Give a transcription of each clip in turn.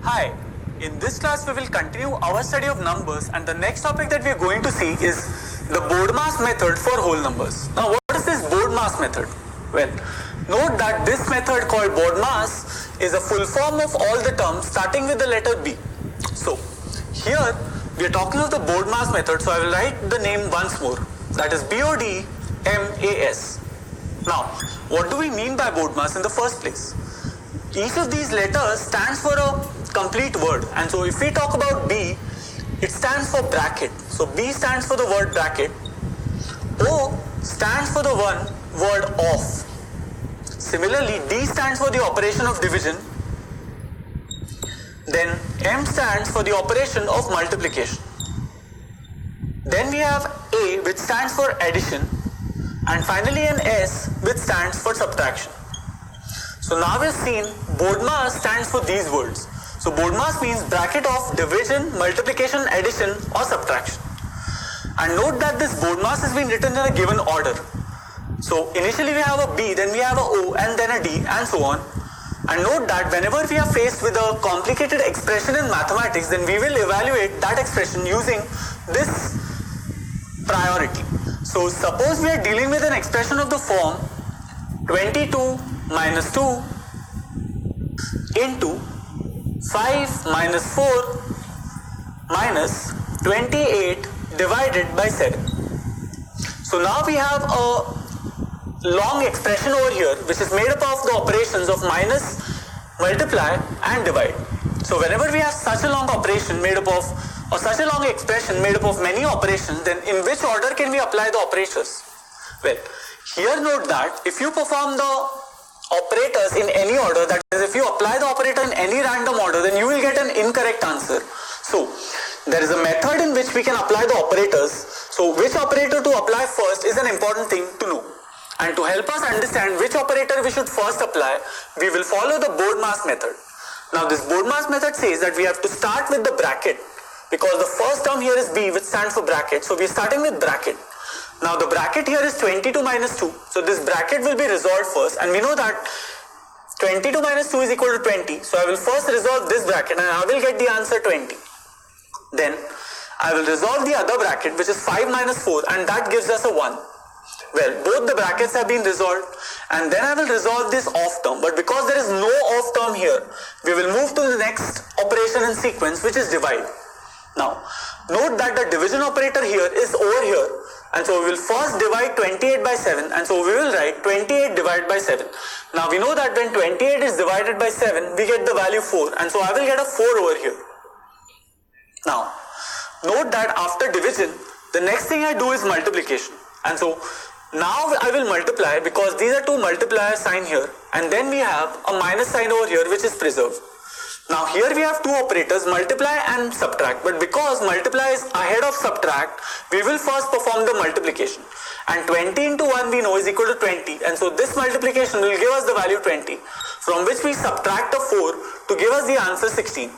Hi, in this class we will continue our study of numbers, and the next topic that we are going to see is the BODMAS method for whole numbers. Now what is this BODMAS method? Well, note that this method called BODMAS is a full form of all the terms starting with the letter B. So here we are talking of the BODMAS method, so I will write the name once more, that is BODMAS. Now what do we mean by BODMAS in the first place? Each of these letters stands for a complete word, and so if we talk about B, it stands for bracket. So B stands for the word bracket. O stands for the word of. Similarly, D stands for the operation of division. Then M stands for the operation of multiplication. Then we have A, which stands for addition, and finally an S, which stands for subtraction. So now we've seen BODMAS stands for these words. So BODMAS means bracket of division, multiplication, addition or subtraction. And note that this BODMAS has been written in a given order. So initially we have a B, then we have a O, and then a D, and so on. And note that whenever we are faced with a complicated expression in mathematics, then we will evaluate that expression using this priority. So suppose we are dealing with an expression of the form 22 minus 2 into 5 minus 4 minus 28 divided by 7. So now we have a long expression over here which is made up of the operations of minus, multiply and divide. So whenever we have such a long operation made up of, or such a long expression made up of many operations, then in which order can we apply the operators? Well, here note that if you perform the operators in any order, that is, if you apply the operator in any random order, then you will get an incorrect answer. So there is a method in which we can apply the operators. So which operator to apply first is an important thing to know. And to help us understand which operator we should first apply, we will follow the BODMAS method. Now this BODMAS method says that we have to start with the bracket, because the first term here is B, which stands for bracket. So we are starting with bracket. Now the bracket here is 22 minus 2. So this bracket will be resolved first, and we know that 22 minus 2 is equal to 20. So I will first resolve this bracket and I will get the answer 20. Then I will resolve the other bracket, which is 5 minus 4, and that gives us a 1. Well, both the brackets have been resolved, and then I will resolve this off term. But because there is no off term here, we will move to the next operation in sequence, which is divide. Now note that the division operator here is over here, and so we will first divide 28 by 7, and so we will write 28 divided by 7. Now we know that when 28 is divided by 7, we get the value 4, and so I will get a 4 over here. Now note that after division, the next thing I do is multiplication, and so now I will multiply, because these are two multiplier sign here, and then we have a minus sign over here which is preserved. Now here we have two operators, multiply and subtract, but because multiply is ahead of subtract, we will first perform the multiplication. And 20 into 1 we know is equal to 20, and so this multiplication will give us the value 20, from which we subtract a 4 to give us the answer 16.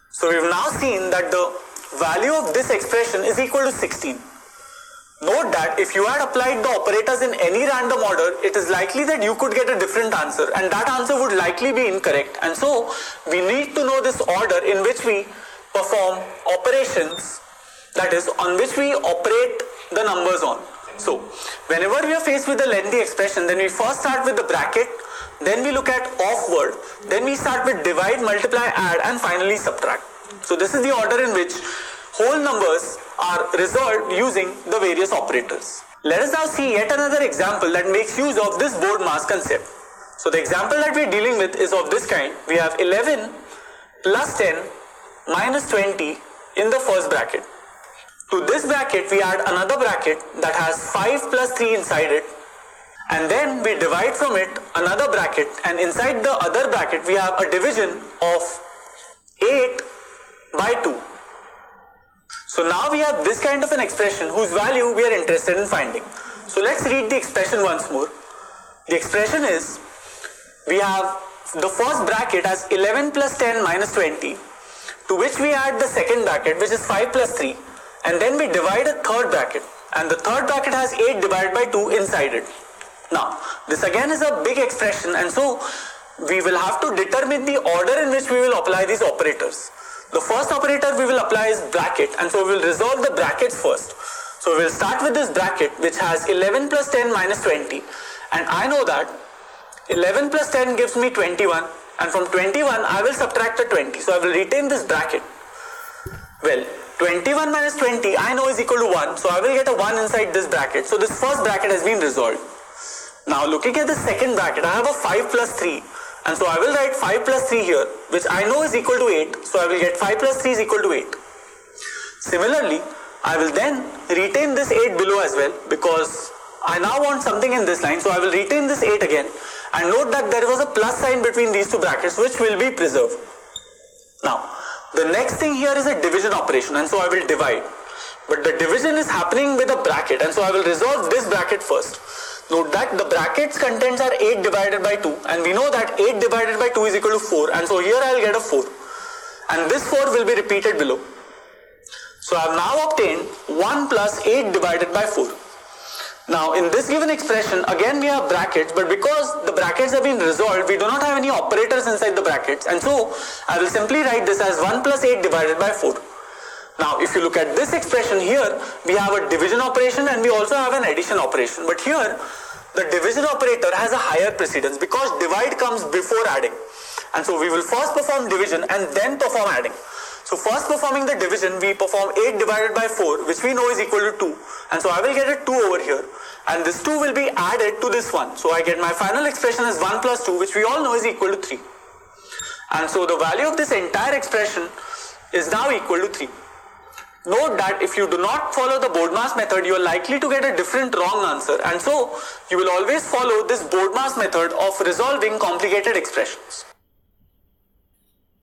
So we have now seen that the value of this expression is equal to 16. Note that if you had applied the operators in any random order, it is likely that you could get a different answer, and that answer would likely be incorrect. And so we need to know this order in which we perform operations, that is, on which we operate the numbers on. So whenever we are faced with a lengthy expression, then we first start with the bracket, then we look at off word, then we start with divide, multiply, add, and finally subtract. So this is the order in which whole numbers are resolved using the various operators. Let us now see yet another example that makes use of this BODMAS concept. So the example that we are dealing with is of this kind. We have 11 plus 10 minus 20 in the first bracket. To this bracket we add another bracket that has 5 plus 3 inside it, and then we divide from it another bracket, and inside the other bracket we have a division of 8 by 2. So now we have this kind of an expression whose value we are interested in finding. So let's read the expression once more. The expression is, we have the first bracket as 11 plus 10 minus 20, to which we add the second bracket, which is 5 plus 3, and then we divide a third bracket, and the third bracket has 8 divided by 2 inside it. Now this again is a big expression, and so we will have to determine the order in which we will apply these operators. The first operator we will apply is bracket, and so we will resolve the brackets first. So we will start with this bracket which has 11 plus 10 minus 20, and I know that 11 plus 10 gives me 21, and from 21 I will subtract a 20, so I will retain this bracket. Well, 21 minus 20 I know is equal to 1, so I will get a 1 inside this bracket, so this first bracket has been resolved. Now looking at the second bracket, I have a 5 plus 3, and so I will write 5 plus 3 here, which I know is equal to 8, so I will get 5 plus 3 is equal to 8. Similarly, I will then retain this 8 below as well, because I now want something in this line, so I will retain this 8 again, and note that there was a plus sign between these two brackets which will be preserved. Now, the next thing here is a division operation, and so I will divide. But the division is happening with a bracket, and so I will resolve this bracket first. Note that the bracket's contents are 8 divided by 2, and we know that 8 divided by 2 is equal to 4, and so here I will get a 4. And this 4 will be repeated below. So I have now obtained 1 plus 8 divided by 4. Now in this given expression, again we have brackets, but because the brackets have been resolved, we do not have any operators inside the brackets, and so I will simply write this as 1 plus 8 divided by 4. Now if you look at this expression here, we have a division operation and we also have an addition operation, but here the division operator has a higher precedence because divide comes before adding, and so we will first perform division and then perform adding. So first performing the division, we perform 8 divided by 4, which we know is equal to 2, and so I will get a 2 over here, and this 2 will be added to this one, so I get my final expression as 1 plus 2, which we all know is equal to 3. And so the value of this entire expression is now equal to 3. Note that if you do not follow the BODMAS method, you are likely to get a different wrong answer, and so you will always follow this BODMAS method of resolving complicated expressions.